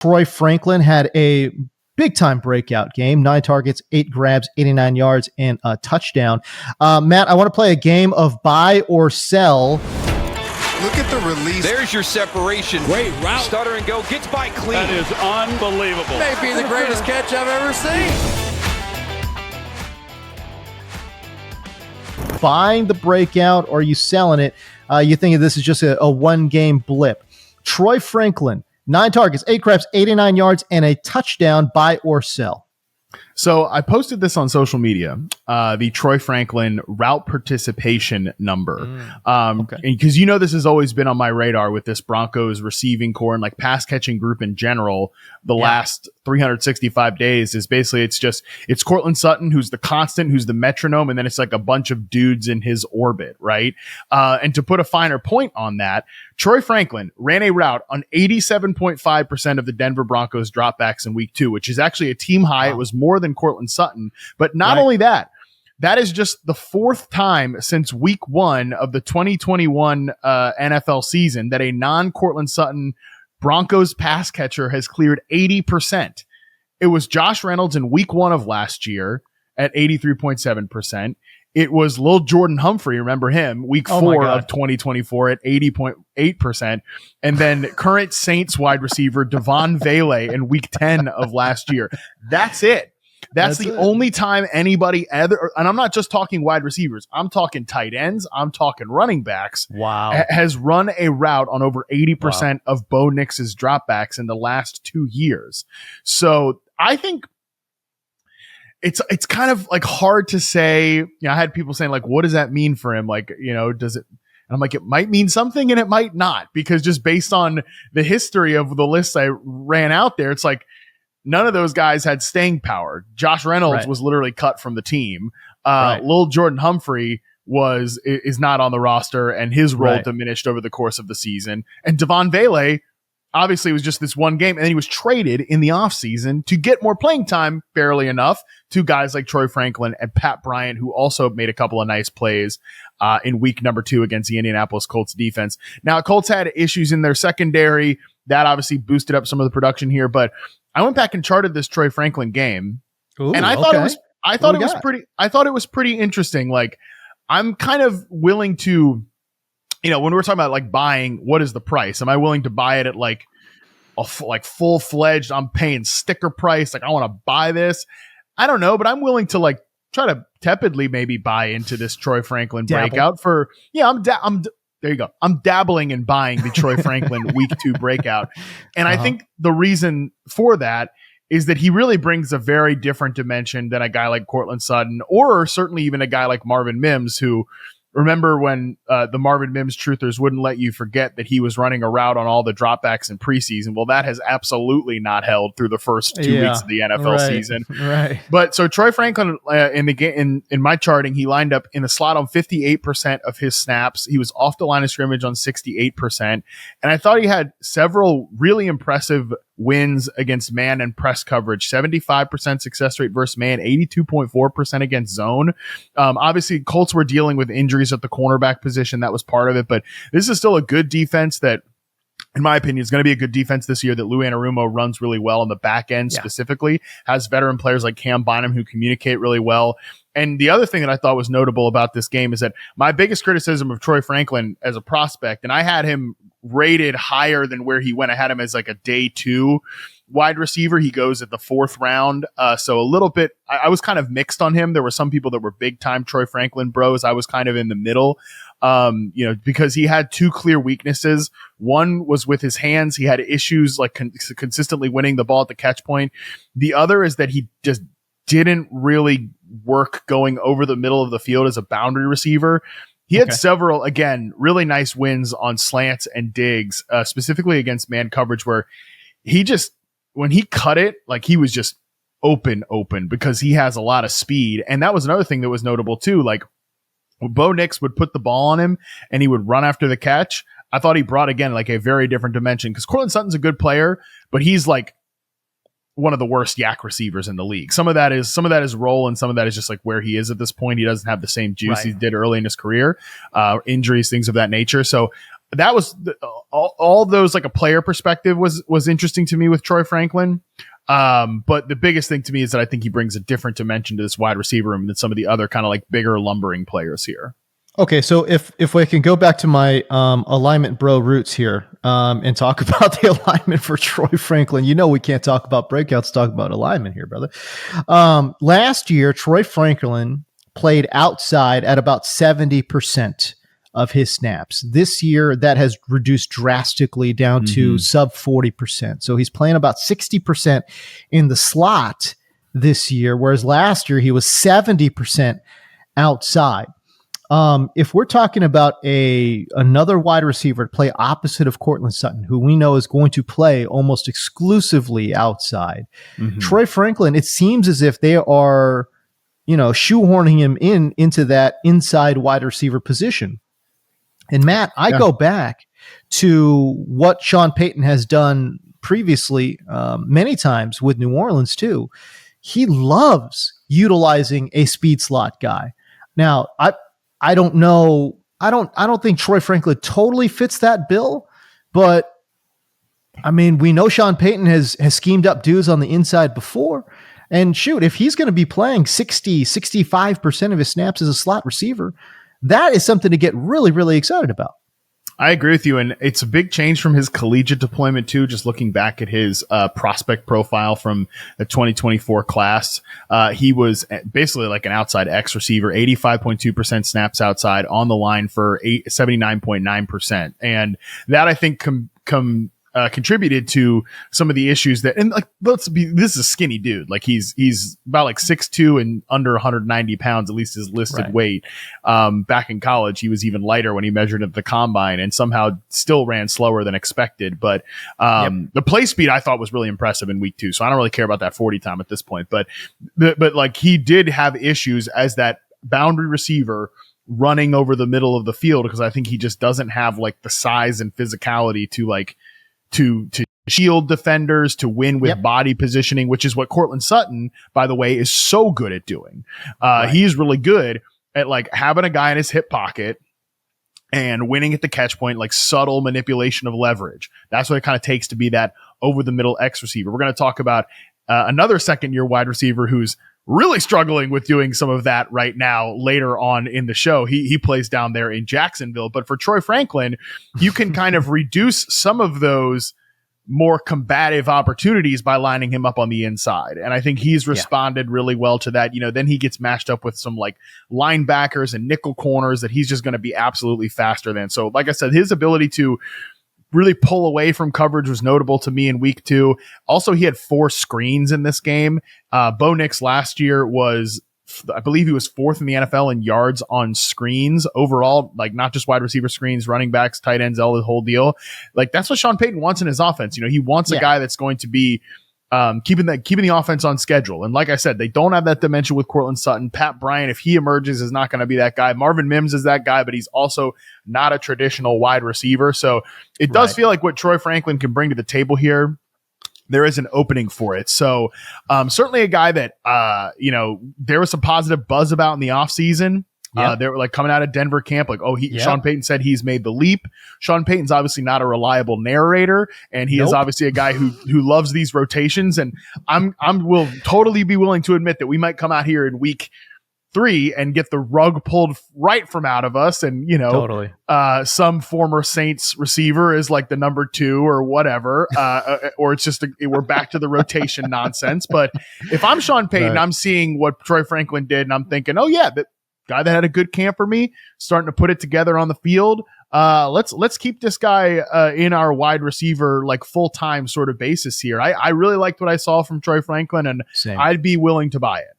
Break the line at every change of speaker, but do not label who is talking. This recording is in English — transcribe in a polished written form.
Troy Franklin had a big-time breakout game, 9 targets, 8 grabs, 89 yards, and a touchdown. Matt, I want to play a game of buy or sell.
Look at the release.
There's your separation.
Great route.
Stutter and go. Gets by clean.
That is unbelievable.
May be the greatest catch I've ever seen.
Buying the breakout, or are you selling it? You think this is just a one-game blip. Troy Franklin, 9 targets, 8 grabs, 89 yards, and a touchdown. Buy or sell?
So I posted this on social media, the Troy Franklin route participation number. Because this has always been on my radar with this Broncos receiving core and like pass catching group in general. The last 365 days is basically it's Cortland Sutton, who's the constant, who's the metronome, and then it's like a bunch of dudes in his orbit, right? And to put a finer point on that, Troy Franklin ran a route on 87.5% of the Denver Broncos dropbacks in week 2, which is actually a team high. Wow. It was more than Cortland Sutton. But not only that, that is just the 4th time since week 1 of the 2021 NFL season that a non-Cortland Sutton Broncos pass catcher has cleared 80%. It was Josh Reynolds in week 1 of last year at 83.7%. It was Lil Jordan Humphrey, remember him, week 4 of 2024 at 80.8%. And then current Saints wide receiver Devon Vele in week 10 of last year. That's it. That's the only time anybody ever, and I'm not just talking wide receivers, I'm talking tight ends, I'm talking running backs.
Wow.
Has run a route on over 80% of Bo Nix's dropbacks in the last 2 years. So I think it's kind of like hard to say. I had people saying like, what does that mean for him? Like, does it? And I'm like, it might mean something and it might not, because just based on the history of the lists I ran out there, it's like none of those guys had staying power. Josh Reynolds was literally cut from the team. Lil Jordan Humphrey is not on the roster, and his role diminished over the course of the season. And Devon Vele, obviously, it was just this one game, and then he was traded in the offseason to get more playing time, fairly enough, to guys like Troy Franklin and Pat Bryant, who also made a couple of nice plays in week number 2 against the Indianapolis Colts defense. Now, Colts had issues in their secondary. That obviously boosted up some of the production here, but I went back and charted this Troy Franklin game, and I thought it was pretty interesting. Like, I'm kind of willing to, when we're talking about like buying, what is the price? Am I willing to buy it at like full-fledged, I'm paying sticker price, like I want to buy this? I don't know, but I'm willing to like try to tepidly maybe buy into this Troy Franklin breakout for, there you go. I'm dabbling in buying the Troy Franklin week 2 breakout. And I think the reason for that is that he really brings a very different dimension than a guy like Cortland Sutton, or certainly even a guy like Marvin Mims, who, remember when the Marvin Mims truthers wouldn't let you forget that he was running a route on all the dropbacks in preseason? Well, that has absolutely not held through the first 2 weeks of the NFL season. Right. But so Troy Franklin in the game, in my charting, he lined up in the slot on 58% of his snaps. He was off the line of scrimmage on 68%. And I thought he had several really impressive wins against man and press coverage. 75% success rate versus man, 82.4% against zone. Obviously, Colts were dealing with injuries at the cornerback position. That was part of it, but this is still a good defense that, in my opinion, is going to be a good defense this year that Lou Anarumo runs really well on the back end specifically, has veteran players like Cam Bynum who communicate really well. And the other thing that I thought was notable about this game is that my biggest criticism of Troy Franklin as a prospect, and I had him rated higher than where he went. I had him as like a day 2 wide receiver. He goes at the 4th round. So a little bit, I was kind of mixed on him. There were some people that were big time Troy Franklin bros. I was kind of in the middle, because he had 2 clear weaknesses. One was with his hands. He had issues like consistently winning the ball at the catch point. The other is that he just didn't really work going over the middle of the field as a boundary receiver. He had several, again, really nice wins on slants and digs, specifically against man coverage, where he just, when he cut it, like he was just open because he has a lot of speed. And that was another thing that was notable too. Like Bo Nix would put the ball on him and he would run after the catch. I thought he brought, again, like a very different dimension, because Cortland Sutton's a good player, but he's like one of the worst yak receivers in the league. Some of that is role, and some of that is just like where he is at this point. He doesn't have the same juice he did early in his career, injuries, things of that nature. So that was all those, like a player perspective was interesting to me with Troy Franklin. But the biggest thing to me is that I think he brings a different dimension to this wide receiver room than some of the other kind of like bigger lumbering players here.
Okay, so if we can go back to my alignment bro roots here and talk about the alignment for Troy Franklin, we can't talk about breakouts, talk about alignment here, brother. Last year, Troy Franklin played outside at about 70% of his snaps. This year, that has reduced drastically down to sub 40%. So he's playing about 60% in the slot this year, whereas last year he was 70% outside. If we're talking about another wide receiver to play opposite of Courtland Sutton, who we know is going to play almost exclusively outside, Troy Franklin, it seems as if they are, shoehorning him into that inside wide receiver position. And Matt, I go back to what Sean Payton has done previously, many times with New Orleans too. He loves utilizing a speed slot guy. Now, I don't know. I don't think Troy Franklin totally fits that bill, but I mean, we know Sean Payton has schemed up dudes on the inside before. And shoot, if he's going to be playing 65% of his snaps as a slot receiver, that is something to get really, really excited about.
I agree with you, and it's a big change from his collegiate deployment too. Just looking back at his prospect profile from the 2024 class, he was basically like an outside X receiver, 85.2% snaps outside, on the line for 79.9%, and that I think contributed to some of the issues that, and like, this is a skinny dude. Like he's about like 6'2" and under 190 pounds, at least his listed weight. Back in college, he was even lighter when he measured at the combine and somehow still ran slower than expected. But the play speed I thought was really impressive in week 2. So I don't really care about that 40 time at this point, but like he did have issues as that boundary receiver running over the middle of the field, because I think he just doesn't have like the size and physicality to like, to shield defenders, to win with body positioning, which is what Courtland Sutton, by the way, is so good at doing. He's really good at like having a guy in his hip pocket and winning at the catch point, like subtle manipulation of leverage. That's what it kind of takes to be that over the middle X receiver. We're going to talk about another second year wide receiver who's really struggling with doing some of that right now later on in the show. He plays down there in Jacksonville. But for Troy Franklin, you can kind of reduce some of those more combative opportunities by lining him up on the inside. And I think he's responded really well to that. Then he gets matched up with some like linebackers and nickel corners that he's just going to be absolutely faster than. So like I said, his ability to really pull away from coverage was notable to me in week 2. Also, he had 4 screens in this game. Bo Nix last year was, I believe he was 4th in the NFL in yards on screens overall, like not just wide receiver screens, running backs, tight ends, all the whole deal. Like that's what Sean Payton wants in his offense. He wants a guy that's going to be keeping the offense on schedule. And like I said, they don't have that dimension with Courtland Sutton. Pat Bryant, if he emerges, is not going to be that guy. Marvin Mims is that guy, but he's also not a traditional wide receiver. So it does feel like what Troy Franklin can bring to the table here, there is an opening for it. So certainly a guy that, there was some positive buzz about in the offseason. They were like coming out of Denver camp, like, Sean Payton said he's made the leap. Sean Payton's obviously not a reliable narrator, and he is obviously a guy who loves these rotations. And will totally be willing to admit that we might come out here in week 3 and get the rug pulled right from out of us. And, some former Saints receiver is like the number 2 or whatever. Or it's just, we're back to the rotation nonsense. But if I'm Sean Payton, I'm seeing what Troy Franklin did and I'm thinking, that guy that had a good camp for me, starting to put it together on the field. Let's keep this guy in our wide receiver, like full-time sort of basis here. I really liked what I saw from Troy Franklin, and I'd be willing to buy it.